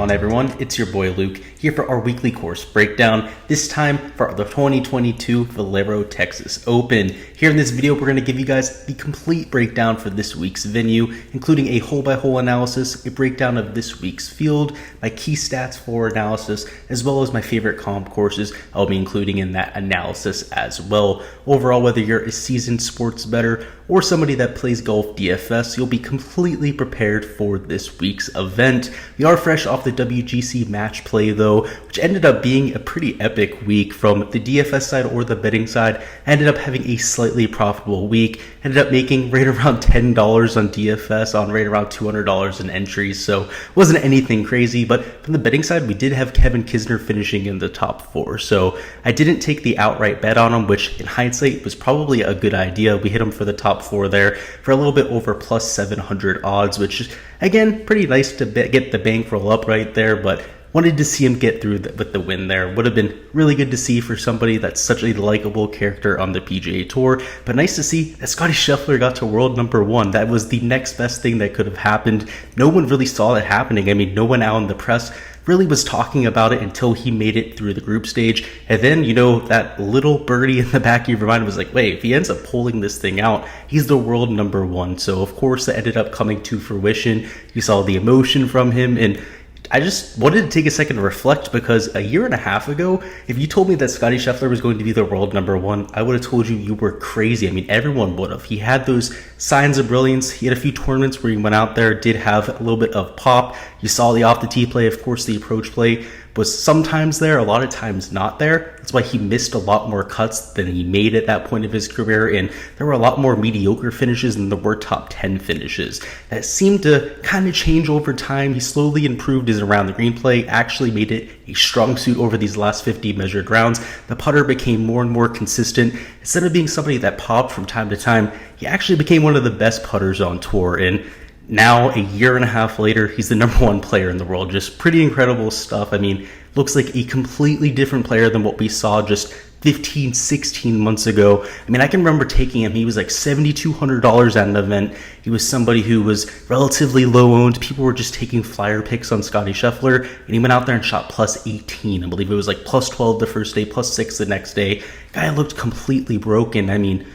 on, everyone? It's your boy Luke here for our weekly course breakdown, this time for the 2022 Valero Texas Open. Here in this video, we're going to give you guys the complete breakdown for this week's venue, including a hole-by-hole analysis, a breakdown of this week's field, my key stats for analysis, as well as my favorite comp courses I'll be including in that analysis as well. Overall, whether you're a seasoned sports bettor or somebody that plays golf DFS, you'll be completely prepared for this week's event. We are fresh off the WGC match play though, which ended up being a pretty epic week from the DFS side or the betting side. I ended up having a slightly profitable week, ended up making right around $10 on DFS on right around $200 in entries, so wasn't anything crazy. But from the betting side, we did have Kevin Kisner finishing in the top 4, so I didn't take the outright bet on him, which in hindsight was probably a good idea. We hit him for the top 4 there for a little bit over plus 700 odds, which is again pretty nice to get the bankroll up right there, but wanted to see him get through with the win there. Would have been really good to see for somebody that's such a likable character on the PGA Tour, but nice to see that Scottie Scheffler got to world number 1. That was the next best thing that could have happened. No one really saw that happening. I mean, no one out in the press really was talking about it until he made it through the group stage. And then, that little birdie in the back of your mind was like, wait, if he ends up pulling this thing out, he's the world number 1. So of course that ended up coming to fruition. You saw the emotion from him, and I just wanted to take a second to reflect, because a year and a half ago, if you told me that Scottie Scheffler was going to be the world number 1, I would have told you were crazy. I mean, everyone would have. He had those signs of brilliance. He had a few tournaments where he went out there, did have a little bit of pop. You saw the off the tee play, of course, the approach play was sometimes there, a lot of times not there. That's why he missed a lot more cuts than he made at that point of his career, and there were a lot more mediocre finishes than there were top 10 finishes. That seemed to kind of change over time. He slowly improved his around the green play, actually made it a strong suit over these last 50 measured rounds. The putter became more and more consistent. Instead of being somebody that popped from time to time, he actually became one of the best putters on tour. And now, a year and a half later, he's the number 1 player in the world. Just pretty incredible stuff. I mean, looks like a completely different player than what we saw just 15, 16 months ago. I mean, I can remember taking him. He was like $7,200 at an event. He was somebody who was relatively low owned. People were just taking flyer picks on Scottie Scheffler, and he went out there and shot plus 18. I believe it was like plus 12 the first day, plus 6 the next day. Guy looked completely broken. I mean,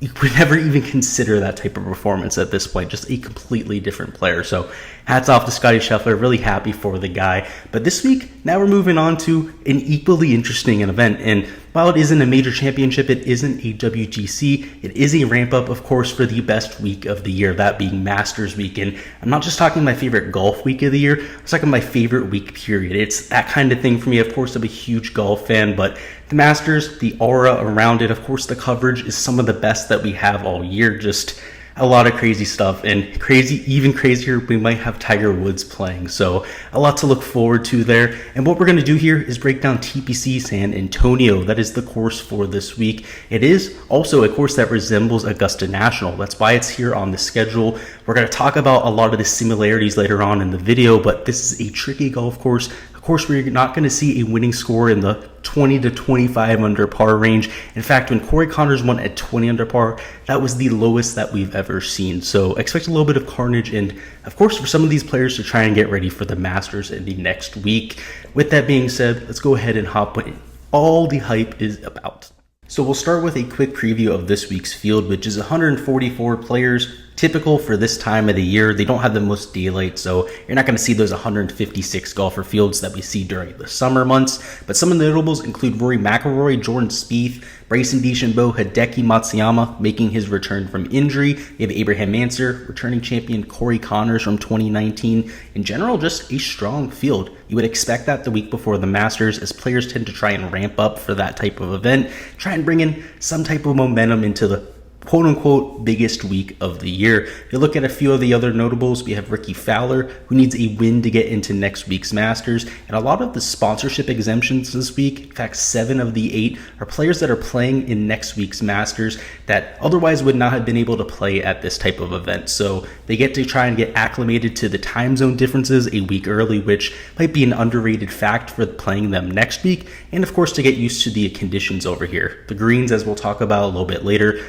you would never even consider that type of performance at this point. Just a completely different player. So hats off to Scottie Scheffler. Really happy for the guy. But this week, now we're moving on to an equally interesting event. And while it isn't a major championship, it isn't a WGC. It is a ramp up, of course, for the best week of the year, that being Masters week. And I'm not just talking my favorite golf week of the year. I'm talking my favorite week, period. It's that kind of thing for me. Of course, I'm a huge golf fan, but the Masters, the aura around it, of course, the coverage is some of the best that we have all year. Just a lot of crazy stuff, and even crazier, we might have Tiger Woods playing. So a lot to look forward to there. And what we're going to do here is break down TPC San Antonio. That is the course for this week. It is also a course that resembles Augusta National. That's why it's here on the schedule. We're going to talk about a lot of the similarities later on in the video, but this is a tricky golf course. Course where you're not going to see a winning score in the 20 to 25 under par range. In fact, when Corey Connors won at 20 under par, that was the lowest that we've ever seen. So expect a little bit of carnage, and of course for some of these players to try and get ready for the Masters in the next week. With that being said, let's go ahead and hop in all the hype is about. So we'll start with a quick preview of this week's field, which is 144 players. Typical for this time of the year. They don't have the most daylight, so you're not going to see those 156 golfer fields that we see during the summer months. But some of the notables include Rory McIlroy, Jordan Spieth, Bryson DeChambeau, Hideki Matsuyama making his return from injury. You have Abraham Ancer, returning champion Corey Connors from 2019. In general, just a strong field. You would expect that the week before the Masters, as players tend to try and ramp up for that type of event, try and bring in some type of momentum into the quote-unquote biggest week of the year. If you look at a few of the other notables, we have Ricky Fowler, who needs a win to get into next week's Masters, and a lot of the sponsorship exemptions this week, in fact 7 of the 8, are players that are playing in next week's Masters that otherwise would not have been able to play at this type of event. So they get to try and get acclimated to the time zone differences a week early, which might be an underrated fact for playing them next week, and of course to get used to the conditions over here. The greens, as we'll talk about a little bit later,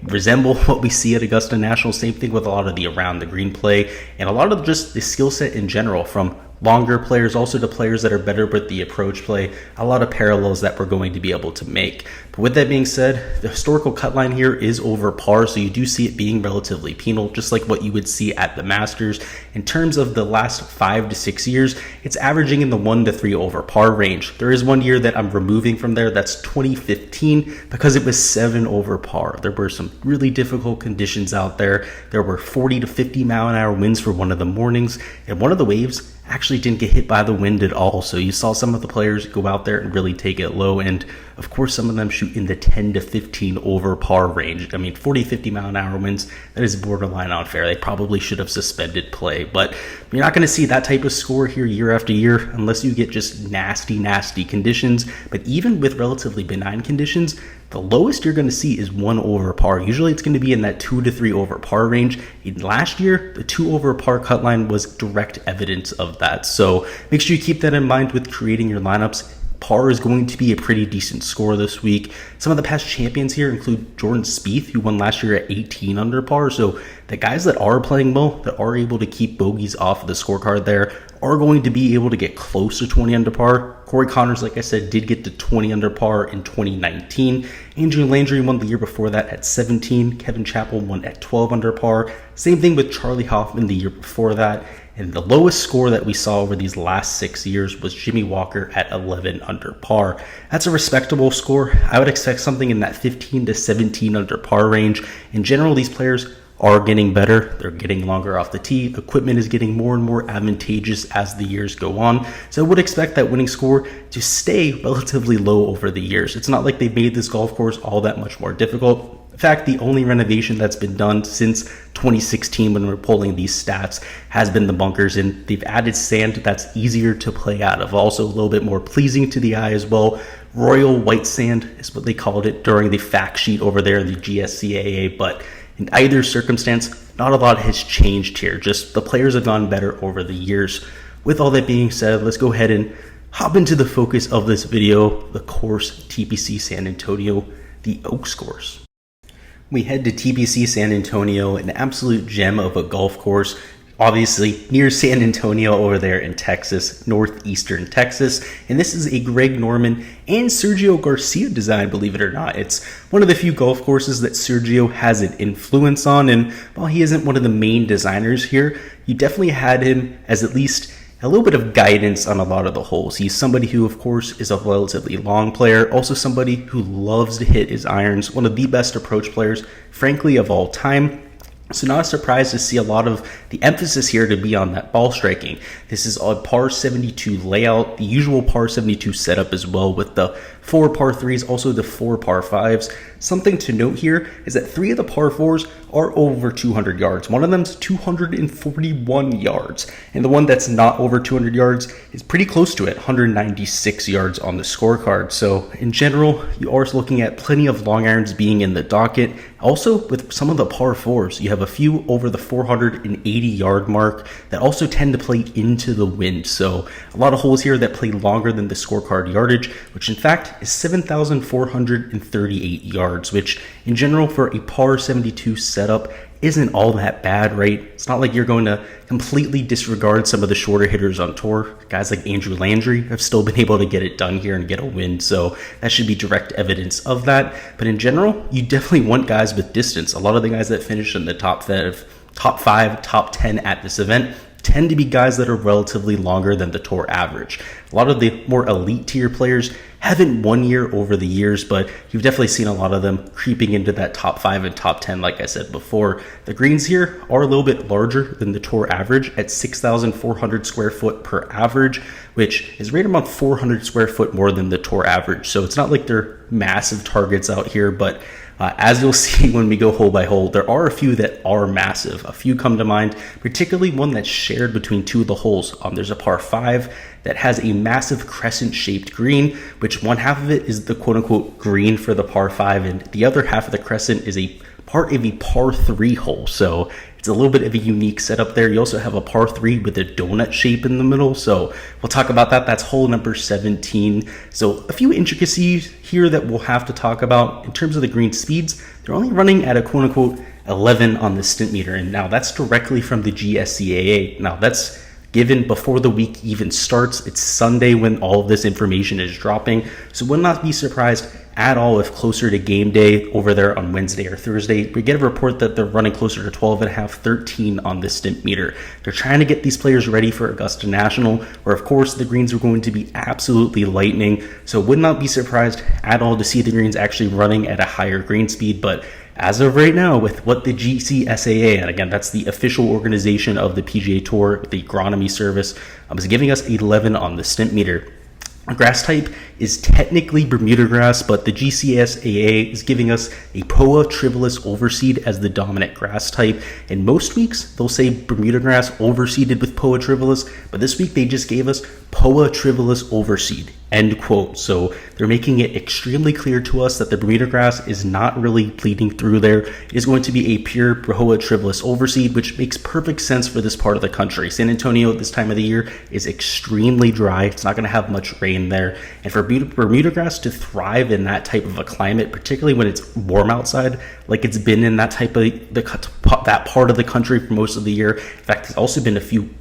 resemble what we see at Augusta National. Same thing with a lot of the around the green play and a lot of just the skill set in general, from longer players, also to players that are better with the approach play, a lot of parallels that we're going to be able to make. But with that being said, the historical cut line here is over par, so you do see it being relatively penal, just like what you would see at the Masters. In terms of the last 5 to 6 years, it's averaging in the 1 to 3 over par range. There is one year that I'm removing from there, that's 2015, because it was 7 over par. There were some really difficult conditions out there. There were 40 to 50 mile an hour winds for one of the mornings, and one of the waves actually didn't get hit by the wind at all. So you saw some of the players go out there and really take it low, and of course some of them shoot in the 10 to 15 over par range. I mean, 40, 50 mile an hour winds, that is borderline unfair. They probably should have suspended play, but you're not going to see that type of score here year after year unless you get just nasty conditions. But even with relatively benign conditions, the lowest you're going to see is 1 over par. Usually it's going to be in that 2 to 3 over par range. Last year, the 2 over par cut line was direct evidence of that. So make sure you keep that in mind with creating your lineups. Par is going to be a pretty decent score this week. Some of the past champions here include Jordan Spieth, who won last year at 18 under par. So the guys that are playing well, that are able to keep bogeys off of the scorecard there, are going to be able to get close to 20 under par. Corey Connors, like I said, did get to 20 under par in 2019. Andrew Landry won the year before that at 17. Kevin Chappell won at 12 under par. Same thing with Charlie Hoffman the year before that. And the lowest score that we saw over these last 6 years was Jimmy Walker at 11 under par. That's a respectable score. I would expect something in that 15 to 17 under par range. In general, these players are getting better. They're getting longer off the tee. Equipment is getting more and more advantageous as the years go on. So I would expect that winning score to stay relatively low over the years. It's not like they've made this golf course all that much more difficult. In fact, the only renovation that's been done since 2016 when we're pulling these stats has been the bunkers, and they've added sand that's easier to play out of. Also a little bit more pleasing to the eye as well. Royal white sand is what they called it during the fact sheet over there in the GSCAA, but in either circumstance, not a lot has changed here. Just the players have gone better over the years. With all that being said, let's go ahead and hop into the focus of this video, the course TPC San Antonio, the Oaks course. We head to TPC San Antonio, an absolute gem of a golf course, obviously near San Antonio over there in Texas, northeastern Texas. And this is a Greg Norman and Sergio Garcia design, believe it or not. It's one of the few golf courses that Sergio has an influence on. And while he isn't one of the main designers here, you definitely had him as at least a little bit of guidance on a lot of the holes. He's somebody who, of course, is a relatively long player, also somebody who loves to hit his irons, one of the best approach players, frankly, of all time. So not a surprise to see a lot of the emphasis here to be on that ball striking. This is a par 72 layout, the usual par 72 setup as well, with the 4 par 3s, also the 4 par 5s. Something to note here is that 3 of the par 4s are over 200 yards. One of them's 241 yards, and the one that's not over 200 yards is pretty close to it, 196 yards on the scorecard. So in general, you are looking at plenty of long irons being in the docket. Also, with some of the par 4s, you have a few over the 480 yard mark that also tend to play into the wind. So a lot of holes here that play longer than the scorecard yardage, which in fact is 7,438 yards, which in general for a par 72 setup isn't all that bad, right? It's not like you're going to completely disregard some of the shorter hitters on tour. Guys like Andrew Landry have still been able to get it done here and get a win, so that should be direct evidence of that. But in general, you definitely want guys with distance. A lot of the guys that finish in the top 5, top 10 at this event tend to be guys that are relatively longer than the tour average. A lot of the more elite tier players haven't won year over the years, but you've definitely seen a lot of them creeping into that top 5 and top 10, like I said before. The greens here are a little bit larger than the tour average at 6,400 square foot per average, which is right around 400 square foot more than the tour average. So it's not like they're massive targets out here, but as you'll see when we go hole by hole, there are a few that are massive. A few come to mind, particularly one that's shared between 2 of the holes. There's a par 5 that has a massive crescent-shaped green, which one half of it is the quote-unquote green for the par 5, and the other half of the crescent is a part of a par 3 hole. So it's a little bit of a unique setup there. You also have a par 3 with a donut shape in the middle, so we'll talk about that. That's hole number 17. So a few intricacies here that we'll have to talk about. In terms of the green speeds, they're only running at a quote-unquote 11 on the stint meter, and now that's directly from the GSCAA. Now that's given before the week even starts. It's Sunday when all of this information is dropping, so would not be surprised at all if closer to game day over there on Wednesday or Thursday, we get a report that they're running closer to 12.5, 13 on the stimp meter. They're trying to get these players ready for Augusta National, where of course the greens are going to be absolutely lightning, so would not be surprised at all to see the greens actually running at a higher green speed. But as of right now, with what the GCSAA, and again, that's the official organization of the PGA Tour, the agronomy service, is giving us 11 on the stimp meter. Our grass type is technically Bermuda grass, but the GCSAA is giving us a POA trivalous overseed as the dominant grass type. And most weeks, they'll say Bermuda grass overseeded with POA trivalous, but this week they just gave us POA trivalous overseed, end quote. So they're making it extremely clear to us that the Bermuda grass is not really bleeding through there. It is going to be a pure POA trivalous overseed, which makes perfect sense for this part of the country. San Antonio at this time of the year is extremely dry. It's not going to have much rain there. And for Bermuda grass to thrive in that type of a climate, particularly when it's warm outside, like it's been in that type of that part of the country for most of the year. In fact, there's also been a few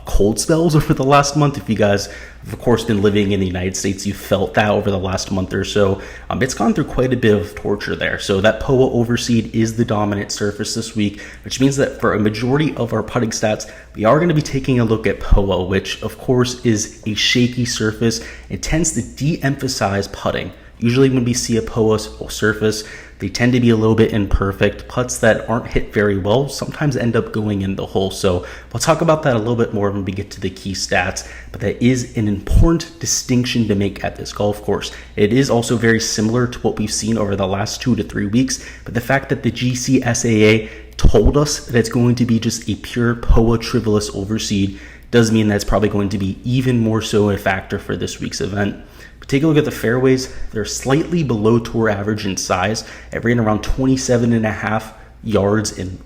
cold spells over the last month. If you guys have of course been living in the United States, you felt that over the last month or so. It's gone through quite a bit of torture there. So that POA overseed is the dominant surface this week, which means that for a majority of our putting stats, we are going to be taking a look at POA, which of course is a shaky surface. It tends to de-emphasize putting. Usually when we see a POA surface, they tend to be a little bit imperfect. Putts that aren't hit very well sometimes end up going in the hole. So we'll talk about that a little bit more when we get to the key stats, but that is an important distinction to make at this golf course. It is also very similar to what we've seen over the last 2 to 3 weeks, but the fact that the GCSAA told us that it's going to be just a pure POA trivalous overseed does mean that it's probably going to be even more so a factor for this week's event. But take a look at the fairways. They're slightly below tour average in size, at right around 27.5 yards in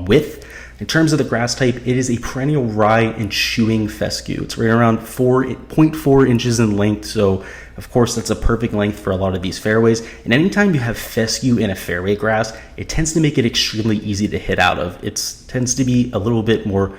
width. In terms of the grass type, it is a perennial rye and chewing fescue. It's right around 4.4 inches in length, so of course that's a perfect length for a lot of these fairways. And anytime you have fescue in a fairway grass, it tends to make it extremely easy to hit out of. It tends to be a little bit more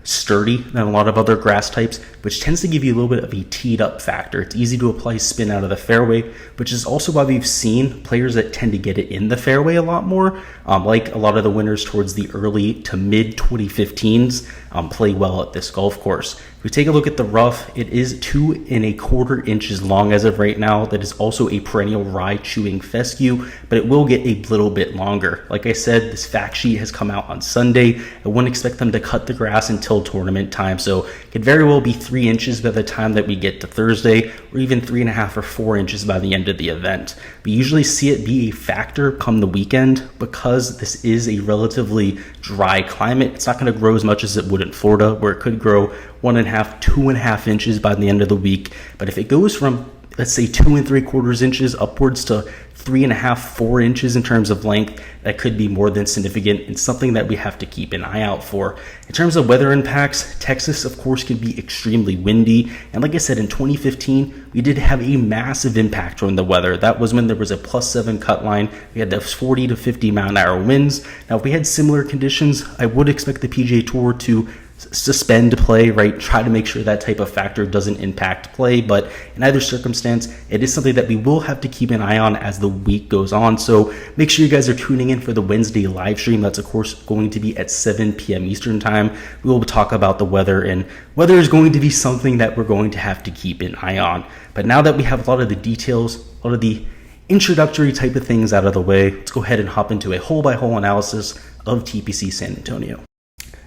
sturdy than a lot of other grass types, which tends to give you a little bit of a teed up factor. It's easy to apply spin out of the fairway, which is also why we've seen players that tend to get it in the fairway a lot more, like a lot of the winners towards the early to mid 2015s play well at this golf course. If we take a look at the rough, it is 2.25 inches long as of right now. That is also a perennial rye chewing fescue, but it will get a little bit longer. Like I said, this fact sheet has come out on Sunday. I wouldn't expect them to cut the grass until tournament time, so it could very well be 3 inches by the time that we get to Thursday, or even 3.5 or 4 inches by the end of the event. We usually see it be a factor come the weekend because this is a relatively dry climate. It's not going to grow as much as it would in Florida, where it could grow 1.5, 2.5 inches by the end of the week. But if it goes from, let's say, 2.75 inches upwards to 3.5, 4 inches in terms of length, that could be more than significant and something that we have to keep an eye out for. In terms of weather impacts, Texas, of course, can be extremely windy. And like I said, in 2015, we did have a massive impact on the weather. That was when there was a +7 cut line. We had those 40 to 50 mile an hour winds. Now, if we had similar conditions, I would expect the PGA Tour to suspend play, right? Try to make sure that type of factor doesn't impact play, but in either circumstance, it is something that we will have to keep an eye on as the week goes on. So make sure you guys are tuning in for the Wednesday live stream. That's of course going to be at 7 p.m. Eastern time. We will talk about the weather, and weather is going to be something that we're going to have to keep an eye on. But now that we have a lot of the details, a lot of the introductory type of things out of the way, let's go ahead and hop into a hole-by-hole analysis of TPC San Antonio.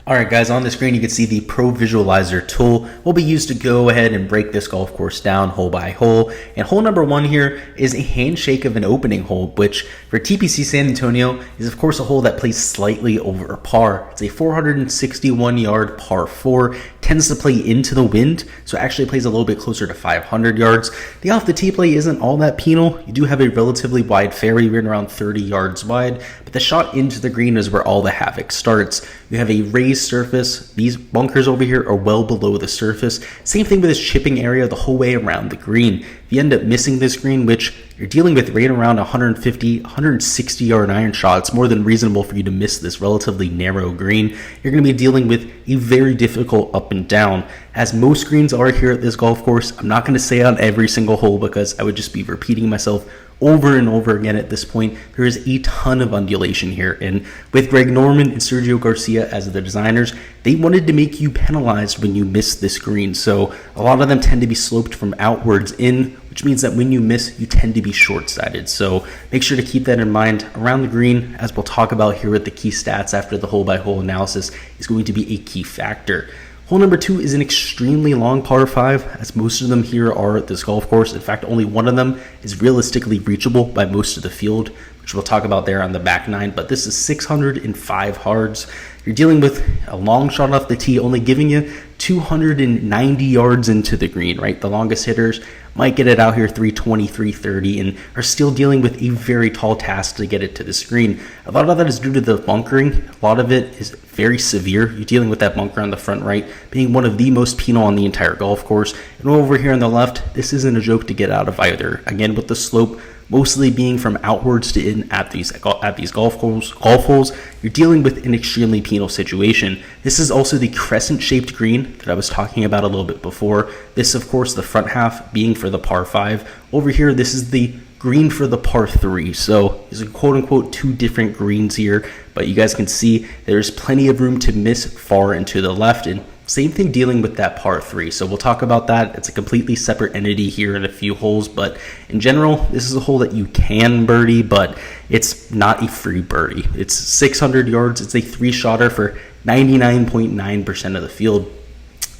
Alright guys, on the screen you can see the Pro Visualizer tool will be used to go ahead and break this golf course down hole by hole. And hole number 1 here is a handshake of an opening hole, which for TPC San Antonio is of course a hole that plays slightly over par. It's a 461 yard par 4, tends to play into the wind, so it actually plays a little bit closer to 500 yards. The off the tee play isn't all that penal. You do have a relatively wide fairway, right around 30 yards wide, but the shot into the green is where all the havoc starts. You have a raised surface. These bunkers over here are well below the surface. Same thing with this chipping area the whole way around the green. If you end up missing this green, which you're dealing with right around 150, 160 yard iron shot, it's more than reasonable for you to miss this relatively narrow green. You're going to be dealing with a very difficult up and down, as most greens are here at this golf course. I'm not going to say on every single hole because I would just be repeating myself over and over again at this point. There is a ton of undulation here, and with Greg Norman and Sergio Garcia as the designers, they wanted to make you penalized when you miss this green. So a lot of them tend to be sloped from outwards in, which means that when you miss, you tend to be short-sighted. So make sure to keep that in mind. Around the green, as we'll talk about here with the key stats after the hole-by-hole analysis, is going to be a key factor. Hole number 2 is an extremely long par 5, as most of them here are at this golf course. In fact, only one of them is realistically reachable by most of the field, which we'll talk about there on the back 9. But this is 605 yards. You're dealing with a long shot off the tee, only giving you 290 yards into the green, right? The longest hitters might get it out here 320, 330, and are still dealing with a very tall task to get it to the screen. A lot of that is due to the bunkering. A lot of it is very severe. You're dealing with that bunker on the front right being one of the most penal on the entire golf course. And over here on the left, this isn't a joke to get out of either. Again, with the slope mostly being from outwards to in at these golf holes, you're dealing with an extremely penal situation. This is also the crescent-shaped green that I was talking about a little bit before. This, of course, the front half being for the par 5. Over here, this is the green for the par 3. So there's a quote-unquote 2 different greens here, but you guys can see there's plenty of room to miss far and to the left, and same thing dealing with that par 3. So we'll talk about that. It's a completely separate entity here in a few holes, but in general, this is a hole that you can birdie, but it's not a free birdie. It's 600 yards. It's a 3-shotter for 99.9% of the field.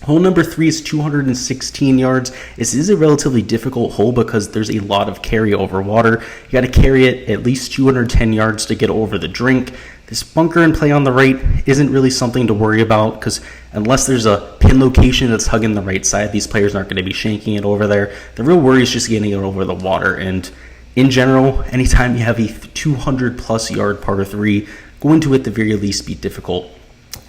Hole number 3 is 216 yards. This is a relatively difficult hole because there's a lot of carry over water. You got to carry it at least 210 yards to get over the drink. This bunker in play on the right isn't really something to worry about because unless there's a pin location that's hugging the right side, these players aren't going to be shanking it over there. The real worry is just getting it over the water. And in general, anytime you have a 200 plus yard par 3, going to at the very least be difficult.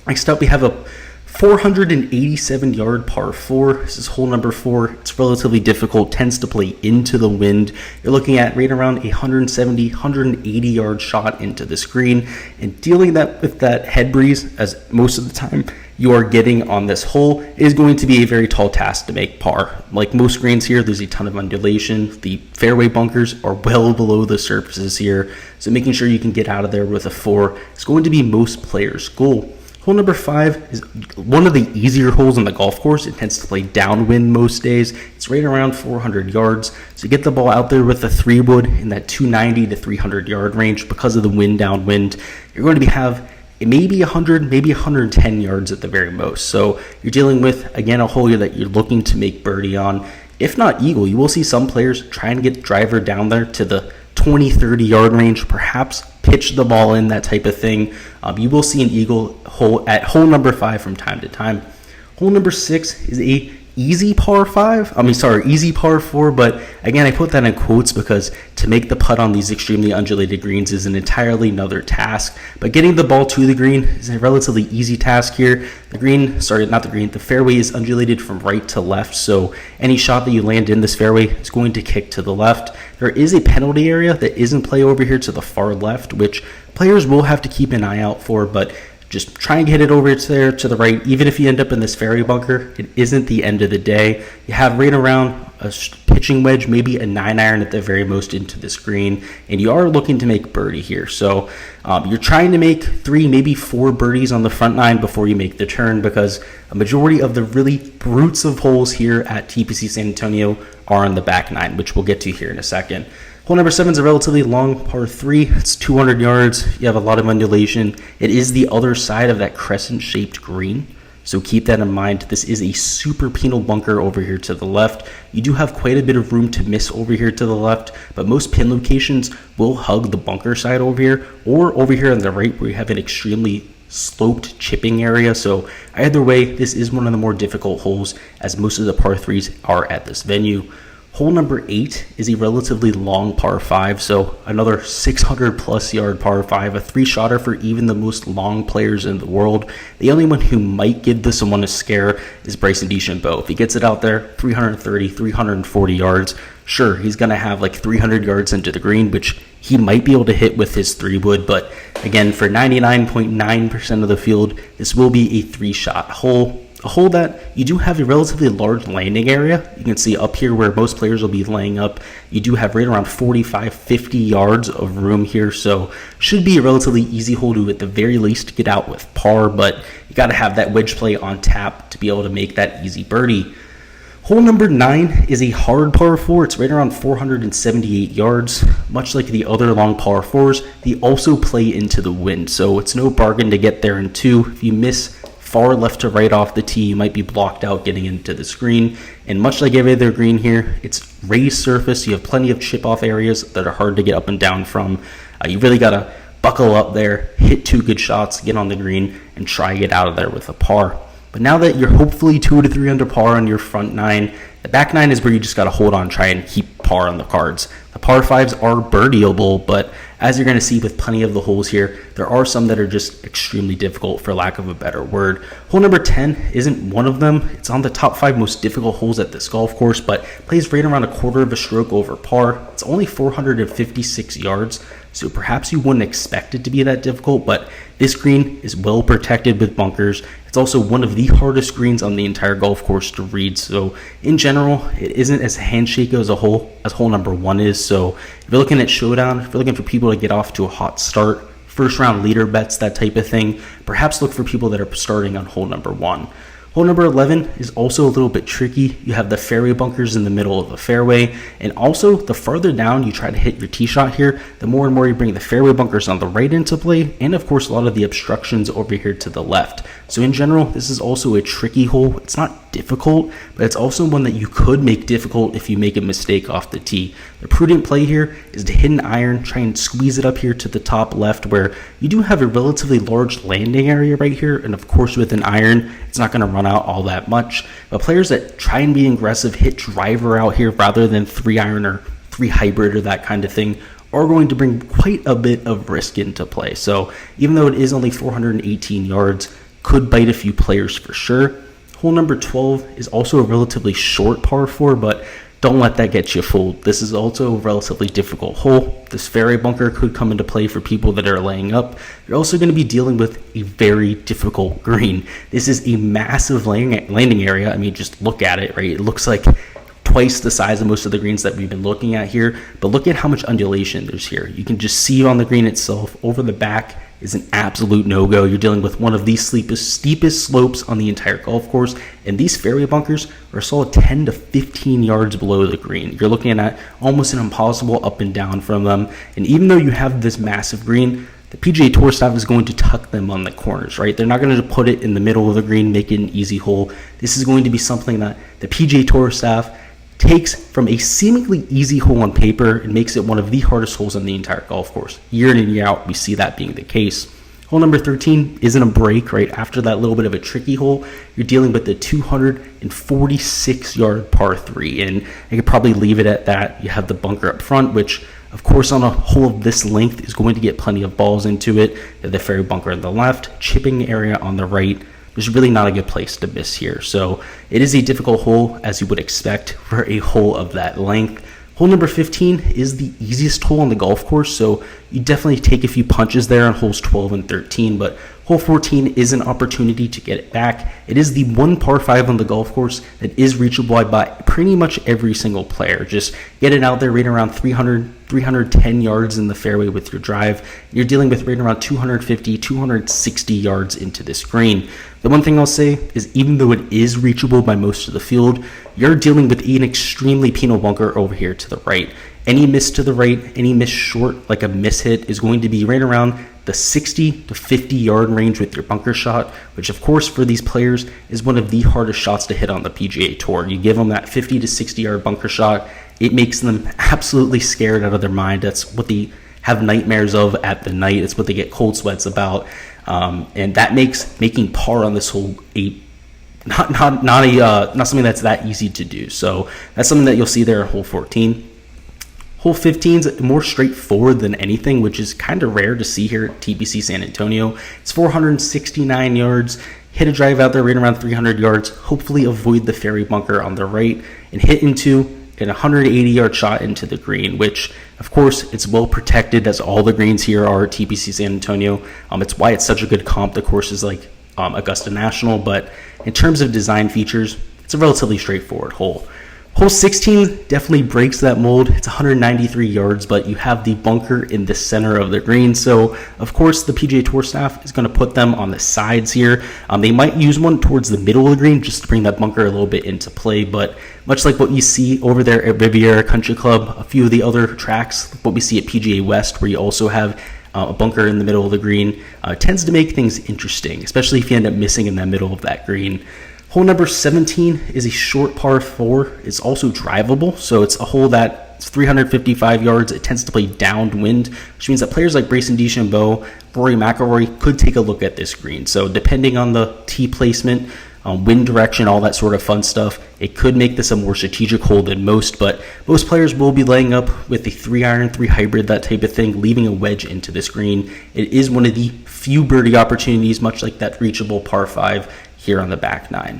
Next up, we have a 487 yard par 4. This is hole number 4. It's relatively difficult, tends to play into the wind. You're looking at right around a 170, 180 yard shot into the screen, and dealing that with that head breeze, as most of the time you are getting on this hole, is going to be a very tall task to make par. Like most greens here, there's a ton of undulation. The fairway bunkers are well below the surfaces here, so making sure you can get out of there with a 4 is going to be most players' goal. Hole number 5 is one of the easier holes on the golf course. It tends to play downwind most days. It's right around 400 yards. So get the ball out there with a 3-wood in that 290 to 300 yard range because of the wind downwind. You're going to have maybe 100, maybe 110 yards at the very most. So you're dealing with, again, a hole that you're looking to make birdie on. If not eagle, you will see some players trying to get the driver down there to the 20, 30 yard range, perhaps pitch the ball in, that type of thing. You will see an eagle hole at hole number 5 from time to time. Hole number 6 is a easy par 4, but again, I put that in quotes because to make the putt on these extremely undulated greens is an entirely another task. But getting the ball to the green is a relatively easy task here. The fairway is undulated from right to left, so any shot that you land in this fairway is going to kick to the left. There is a penalty area that is in play over here to the far left, which players will have to keep an eye out for, but just try and get it over there to the right. Even if you end up in this fairway bunker, it isn't the end of the day. You have right around a pitching wedge, maybe a 9-iron at the very most into this green, and you are looking to make birdie here. So you're trying to make 3, maybe 4 birdies on the front 9 before you make the turn, because a majority of the really brutes of holes here at TPC San Antonio are on the back 9, which we'll get to here in a second. Hole number 7 is a relatively long par 3. It's 200 yards. You have a lot of undulation. It is the other side of that crescent-shaped green, so keep that in mind. This is a super penal bunker over here to the left. You do have quite a bit of room to miss over here to the left, but most pin locations will hug the bunker side over here, or over here on the right where you have an extremely sloped chipping area. So either way, this is one of the more difficult holes, as most of the par 3s are at this venue. Hole number 8 is a relatively long par 5, so another 600 plus yard par 5, a 3-shotter for even the most long players in the world. The only one who might give this one a scare is Bryson DeChambeau. If he gets it out there, 330, 340 yards, sure, he's going to have like 300 yards into the green, which he might be able to hit with his 3-wood, but again, for 99.9% of the field, this will be a 3-shot hole. A hole that you do have a relatively large landing area. You can see up here where most players will be laying up, you do have right around 45-50 yards of room here, so should be a relatively easy hole to at the very least get out with par, but you got to have that wedge play on tap to be able to make that easy birdie. Hole number 9 is a hard par 4. It's right around 478 yards. Much like the other long par 4s, they also play into the wind, so it's no bargain to get there in 2. If you miss far left to right off the tee, you might be blocked out getting into the green. And much like every other green here, it's raised surface. You have plenty of chip off areas that are hard to get up and down from. You really got to buckle up there, hit 2 good shots, get on the green, and try to get out of there with a par. But now that you're hopefully 2 to 3 under par on your front 9, the back 9 is where you just got to hold on, try and keep par on the cards. The par 5s are birdieable, but as you're going to see with plenty of the holes here, there are some that are just extremely difficult, for lack of a better word. Hole number 10 isn't one of them. It's on the top 5 most difficult holes at this golf course, but plays right around a quarter of a stroke over par. It's only 456 yards, so perhaps you wouldn't expect it to be that difficult, but this green is well protected with bunkers. It's also one of the hardest greens on the entire golf course to read, so in general, it isn't as handshake as a hole as hole number 1 is. So if you're looking at showdown, if you're looking for people to get off to a hot start, first round leader bets, that type of thing, perhaps look for people that are starting on hole number 1. Hole number 11 is also a little bit tricky. You have the fairway bunkers in the middle of the fairway, and also the farther down you try to hit your tee shot here, the more and more you bring the fairway bunkers on the right into play, and of course a lot of the obstructions over here to the left. So in general, this is also a tricky hole. It's not difficult, but it's also one that you could make difficult if you make a mistake off the tee. The prudent play here is to hit an iron, try and squeeze it up here to the top left, where you do have a relatively large landing area right here, and of course with an iron, it's not going to run out all that much. But players that try and be aggressive, hit driver out here rather than 3-iron or 3-hybrid or that kind of thing, are going to bring quite a bit of risk into play. So even though it is only 418 yards, could bite a few players for sure. Hole number 12 is also a relatively short par 4, but don't let that get you fooled. This is also a relatively difficult hole. This fairway bunker could come into play for people that are laying up. You're also going to be dealing with a very difficult green. This is a massive landing area. I mean, just look at it, right? It looks like twice the size of most of the greens that we've been looking at here, but look at how much undulation there's here. You can just see on the green itself, over the back is an absolute no-go. You're dealing with one of the steepest slopes on the entire golf course, and these fairway bunkers are a solid 10 to 15 yards below the green. You're looking at almost an impossible up and down from them, and even though you have this massive green, the PGA Tour staff is going to tuck them on the corners, right? They're not going to put it in the middle of the green, make it an easy hole. This is going to be something that the PGA Tour staff takes from a seemingly easy hole on paper and makes it one of the hardest holes on the entire golf course. Year in and year out, we see that being the case. Hole number 13 isn't a break, right? After that little bit of a tricky hole, you're dealing with the 246-yard par 3, and I could probably leave it at that. You have the bunker up front, which, of course, on a hole of this length is going to get plenty of balls into it. You have the fairway bunker on the left, chipping area on the right. There's really not a good place to miss here. So it is a difficult hole, as you would expect for a hole of that length. Hole number 15 is the easiest hole on the golf course, so you definitely take a few punches there on holes 12 and 13, but hole 14 is an opportunity to get it back. It is the one par 5 on the golf course that is reachable by pretty much every single player. Just get it out there right around 310 yards in the fairway with your drive. You're dealing with right around 260 yards into this green. The one thing I'll say is, even though it is reachable by most of the field, you're dealing with an extremely penal bunker over here to the right. Any miss to the right, any miss short, like a miss hit, is going to be right around the 60 to 50 yard range with your bunker shot, which of course for these players is one of the hardest shots to hit on the PGA Tour. You give them that 50 to 60 yard bunker shot, it makes them absolutely scared out of their mind. That's what they have nightmares of at the night. It's what they get cold sweats about. And that makes making par on this hole a not something that's that easy to do. So that's something that you'll see there in hole 14. Hole 15 is more straightforward than anything, which is kind of rare to see here at TPC San Antonio. It's 469 yards. Hit a drive out there right around 300 yards. Hopefully avoid the fairway bunker on the right and hit into an 180-yard shot into the green, which, of course, it's well protected, as all the greens here are at TPC San Antonio. It's why it's such a good comp to courses like Augusta National, but in terms of design features, it's a relatively straightforward hole. Hole 16 definitely breaks that mold. It's 193 yards, but you have the bunker in the center of the green. So, of course, the PGA Tour staff is going to put them on the sides here. They might use one towards the middle of the green just to bring that bunker a little bit into play. But much like what you see over there at Riviera Country Club, a few of the other tracks, what we see at PGA West, where you also have a bunker in the middle of the green, tends to make things interesting, especially if you end up missing in the middle of that green. Hole number 17 is a short par 4. It's also drivable, so it's a hole that's 355 yards. It tends to play downwind, which means that players like Bryson DeChambeau, Rory McIlroy could take a look at this green. So depending on the tee placement, wind direction, all that sort of fun stuff, it could make this a more strategic hole than most, but most players will be laying up with a 3-iron, 3 hybrid, that type of thing, leaving a wedge into this green. It is one of the few birdie opportunities, much like that reachable par 5 here on the back 9.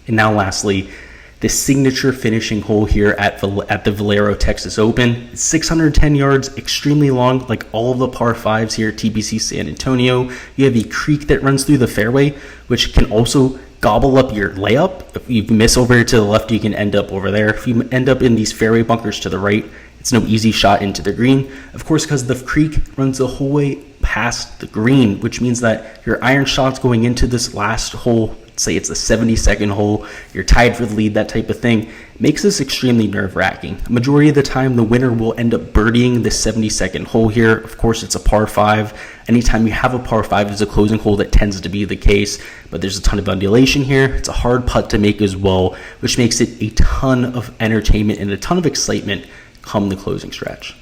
And now lastly, the signature finishing hole here at the Valero Texas Open. It's 610 yards, extremely long, like all of the par 5s here at TPC San Antonio. You have a creek that runs through the fairway, which can also gobble up your layup. If you miss over here to the left, you can end up over there. If you end up in these fairway bunkers to the right, it's no easy shot into the green. Of course, because the creek runs the whole way past the green, which means that your iron shots going into this last hole, say it's the 72nd hole, you're tied for the lead, that type of thing, makes this extremely nerve-wracking. Majority of the time, the winner will end up birdieing the 72nd hole here. Of course, it's a par 5. Anytime you have a par 5 as a closing hole, that tends to be the case, but there's a ton of undulation here. It's a hard putt to make as well, which makes it a ton of entertainment and a ton of excitement come the closing stretch.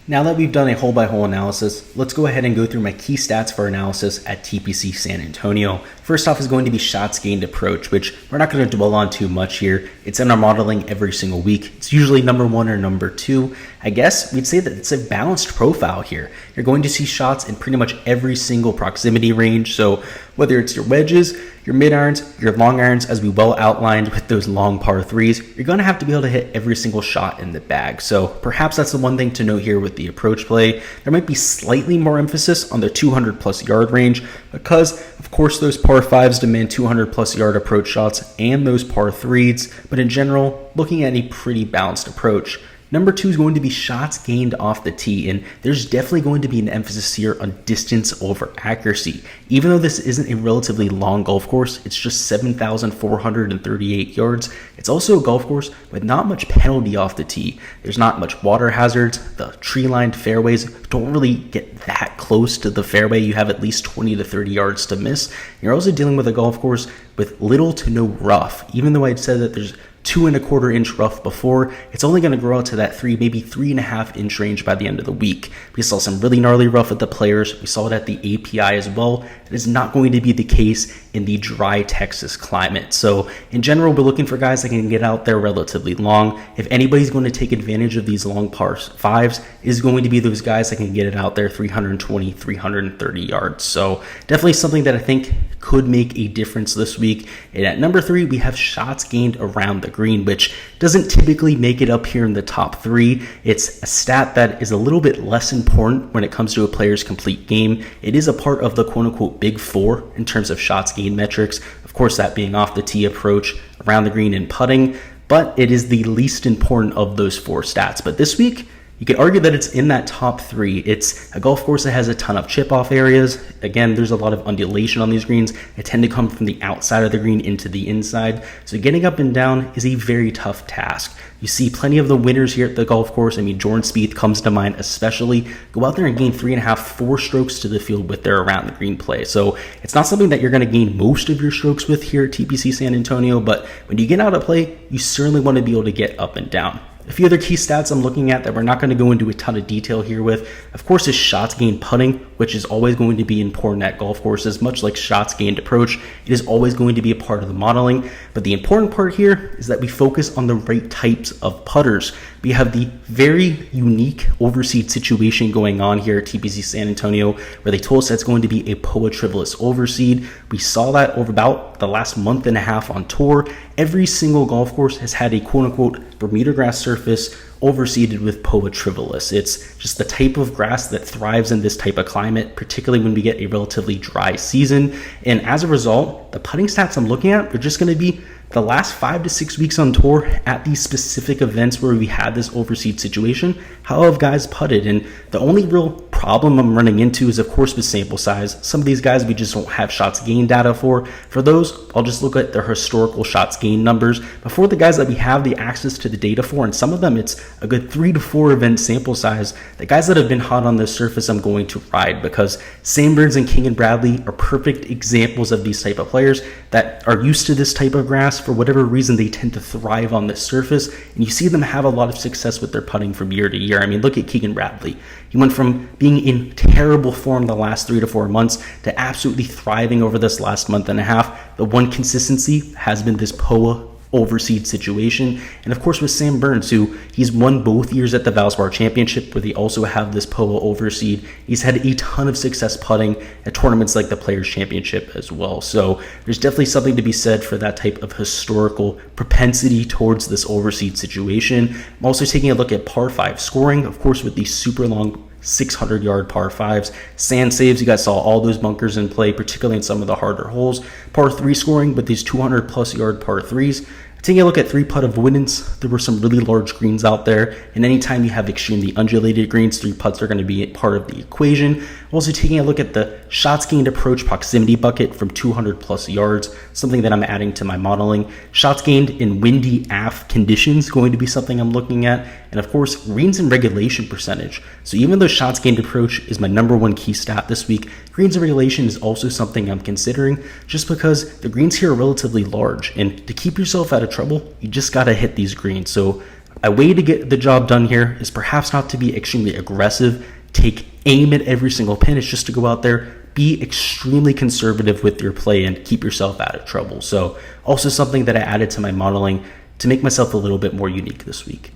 Now that we've done a hole-by-hole analysis, let's go ahead and go through my key stats for analysis at TPC San Antonio. First off is going to be shots gained approach, which we're not going to dwell on too much here. It's in our modeling every single week. It's usually number 1 or number 2. I guess we'd say that it's a balanced profile here. You're going to see shots in pretty much every single proximity range. So whether it's your wedges, your mid-irons, your long irons, as we well outlined with those long par 3s, you're going to have to be able to hit every single shot in the bag. So perhaps that's the one thing to note here with the approach play. There might be slightly more emphasis on the 200 plus yard range because, of course, those par 5s demand 200 plus yard approach shots and those par 3s, but in general, looking at a pretty balanced approach. Number 2 is going to be shots gained off the tee, and there's definitely going to be an emphasis here on distance over accuracy. Even though this isn't a relatively long golf course, it's just 7,438 yards. It's also a golf course with not much penalty off the tee. There's not much water hazards. The tree-lined fairways don't really get that close to the fairway. You have at least 20 to 30 yards to miss. You're also dealing with a golf course with little to no rough. Even though I'd said that there's 2¼ inch rough before, it's only going to grow out to that 3, maybe 3.5 inch range by the end of the week. We saw some really gnarly rough at the Players. We saw it at the API as well. It is not going to be the case in the dry Texas climate. So in general, we're looking for guys that can get out there relatively long. If anybody's going to take advantage of these long par 5s, is going to be those guys that can get it out there 320, 330 yards. So definitely something that I think could make a difference this week. And at number 3, we have shots gained around the green, which doesn't typically make it up here in the top 3. It's a stat that is a little bit less important when it comes to a player's complete game. It is a part of the quote-unquote big 4 in terms of shots gained metrics. Of course, that being off the tee approach, around the green, and putting, but it is the least important of those 4 stats. But this week, you could argue that it's in that top 3. It's a golf course that has a ton of chip-off areas. Again, there's a lot of undulation on these greens. They tend to come from the outside of the green into the inside. So getting up and down is a very tough task. You see plenty of the winners here at the golf course. I mean, Jordan Spieth comes to mind especially. Go out there and gain 3.5, 4 strokes to the field with their around the green play. So it's not something that you're going to gain most of your strokes with here at TPC San Antonio, but when you get out of play, you certainly want to be able to get up and down. A few other key stats I'm looking at that we're not going to go into a ton of detail here with, of course, is shots gained putting, which is always going to be important at golf courses, much like shots gained approach. It is always going to be a part of the modeling. But the important part here is that we focus on the right types of putters. We have the very unique overseed situation going on here at TPC San Antonio, where they told us that's going to be a POA Trivalous overseed. We saw that over about the last month and a half on tour. Every single golf course has had a quote-unquote Bermuda grass surface overseeded with POA Trivalous. It's just the type of grass that thrives in this type of climate, particularly when we get a relatively dry season. And as a result, the putting stats I'm looking at are just going to be the last 5 to 6 weeks on tour at these specific events where we had this overseed situation. How have guys putted? And the only real problem I'm running into is, of course, with sample size. Some of these guys we just don't have shots gained data for. For those, I'll just look at their historical shots gained numbers. But for the guys that we have the access to the data for, and some of them it's a good 3 to 4 event sample size, the guys that have been hot on this surface I'm going to ride, because Sam Burns and King and Bradley are perfect examples of these type of players that are used to this type of grass. For whatever reason, they tend to thrive on this surface, and you see them have a lot of success with their putting from year to year. I mean, look at Keegan Bradley. He went from being in terrible form the last 3 to 4 months to absolutely thriving over this last month and a half. The one consistency has been this POA overseed situation. And of course with Sam Burns, who he's won both years at the Valspar Championship, where they also have this POA overseed. He's had a ton of success putting at tournaments like the Players Championship as well. So there's definitely something to be said for that type of historical propensity towards this overseed situation. I'm also taking a look at par 5 scoring, of course, with these super long 600-yard par 5s. Sand saves, you guys saw all those bunkers in play, particularly in some of the harder holes. Par 3 scoring, but these 200-plus yard par 3s. Taking a look at 3-putt avoidance, there were some really large greens out there, and anytime you have extremely undulated greens, 3-putts are going to be part of the equation. Also taking a look at the shots gained approach proximity bucket from 200-plus yards, something that I'm adding to my modeling. Shots gained in windy AF conditions, going to be something I'm looking at. And of course, greens in regulation percentage. So even though shots gained approach is my number one key stat this week, greens in regulation is also something I'm considering, just because the greens here are relatively large, and to keep yourself out of trouble, you just got to hit these greens. So a way to get the job done here is perhaps not to be extremely aggressive, take aim at every single pin. It's just to go out there, be extremely conservative with your play, and keep yourself out of trouble. So also something that I added to my modeling to make myself a little bit more unique this week.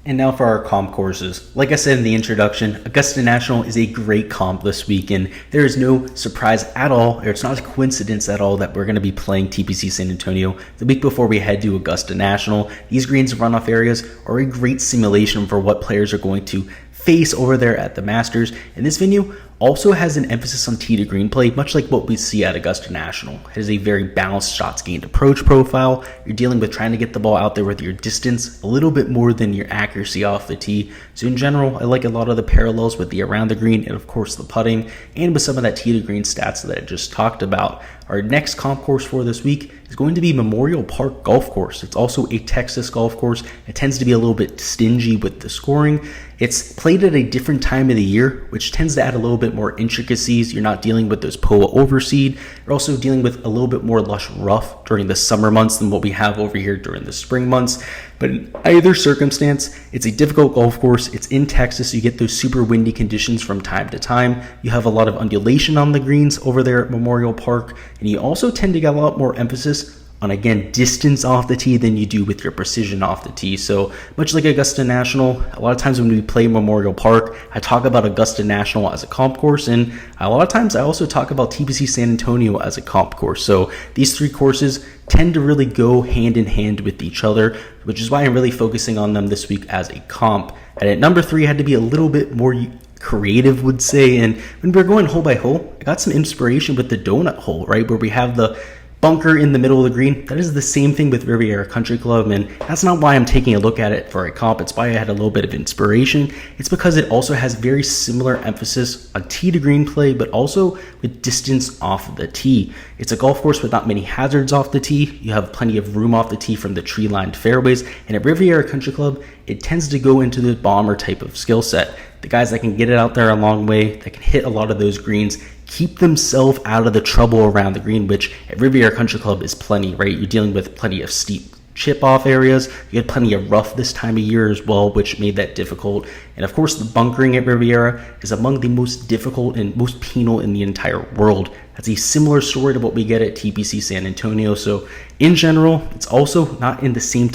And now for our comp courses. Like I said in the introduction, Augusta National is a great comp this week, and there is no surprise at all, or it's not a coincidence at all, that we're going to be playing TPC San Antonio the week before we head to Augusta National. These greens runoff areas are a great simulation for what players are going to face over there at the Masters, and this venue also has an emphasis on tee to green play, much like what we see at Augusta National. It has a very balanced shots gained approach profile. You're dealing with trying to get the ball out there with your distance a little bit more than your accuracy off the tee. So in general, I like a lot of the parallels with the around the green and of course the putting, and with some of that tee to green stats that I just talked about. Our next comp course for this week is going to be Memorial Park Golf Course. It's also a Texas golf course. It tends to be a little bit stingy with the scoring. It's played at a different time of the year, which tends to add a little bit more intricacies. You're not dealing with those POA overseed. You're also dealing with a little bit more lush rough during the summer months than what we have over here during the spring months. But in either circumstance, it's a difficult golf course. It's in Texas. So you get those super windy conditions from time to time. You have a lot of undulation on the greens over there at Memorial Park. And you also tend to get a lot more emphasis on, again, distance off the tee than you do with your precision off the tee. So much like Augusta National, a lot of times when we play Memorial Park, I talk about Augusta National as a comp course, and a lot of times I also talk about TPC San Antonio as a comp course. So these three courses tend to really go hand in hand with each other, which is why I'm really focusing on them this week as a comp. And at number 3, I had to be a little bit more creative, would say, and when we're going hole by hole, I got some inspiration with the donut hole, right, where we have the bunker in the middle of the green. That is the same thing with Riviera Country Club, and that's not why I'm taking a look at it for a comp. It's why I had a little bit of inspiration. It's because it also has very similar emphasis on tee to green play, but also with distance off of the tee. It's a golf course with not many hazards off the tee. You have plenty of room off the tee from the tree-lined fairways, and at Riviera Country Club, it tends to go into the bomber type of skill set. The guys that can get it out there a long way, that can hit a lot of those greens, keep themselves out of the trouble around the green, which at Riviera Country Club is plenty, right? You're dealing with plenty of steep chip off areas. You had plenty of rough this time of year as well, which made that difficult. And of course, the bunkering at Riviera is among the most difficult and most penal in the entire world. That's a similar story to what we get at TPC San Antonio. So in general, it's also not in the same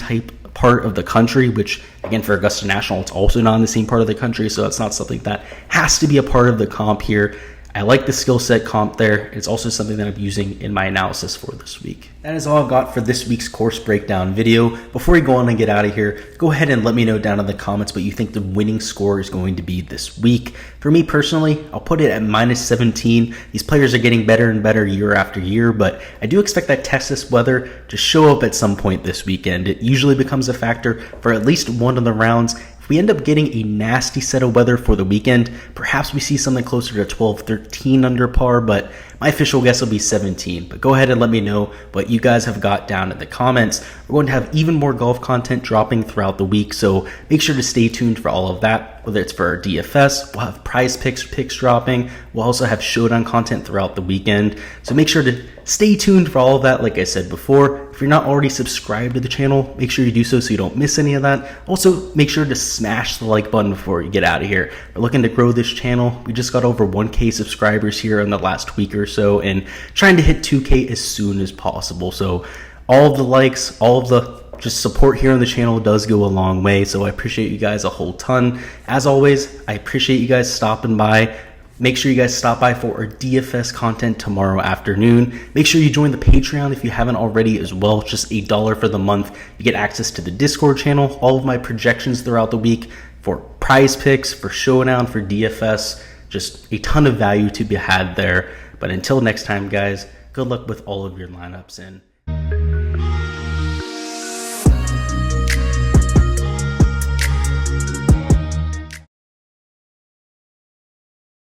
part of the country, which again for Augusta National, it's also not in the same part of the country. So that's not something that has to be a part of the comp here. I like the skill set comp there. It's also something that I'm using in my analysis for this week. That is all I've got for this week's course breakdown video. Before we go on and get out of here, go ahead and let me know down in the comments what you think the winning score is going to be this week. For me personally, I'll put it at -17. These players are getting better and better year after year, but I do expect that Texas weather to show up at some point this weekend. It usually becomes a factor for at least one of the rounds. If we end up getting a nasty set of weather for the weekend, perhaps we see something closer to 12, 13 under par, but my official guess will be 17. But go ahead and let me know what you guys have got down in the comments. We're going to have even more golf content dropping throughout the week, so make sure to stay tuned for all of that, whether it's for our DFS, we'll have prize picks dropping, we'll also have showdown content throughout the weekend, so make sure to stay tuned for all of that. Like I said before, if you're not already subscribed to the channel, make sure you do so you don't miss any of that. Also, make sure to smash the like button before you get out of here. We're looking to grow this channel. We just got over 1K subscribers here in the last week or so, and trying to hit 2K as soon as possible. So all of the likes, all of the just support here on the channel does go a long way, so I appreciate you guys a whole ton. As always, I appreciate you guys stopping by. Make sure you guys stop by for our DFS content tomorrow afternoon. Make sure you join the Patreon if you haven't already as well. It's just $1 for the month. You get access to the Discord channel, all of my projections throughout the week for prize picks, for showdown, for DFS. Just a ton of value to be had there. But until next time, guys, good luck with all of your lineups and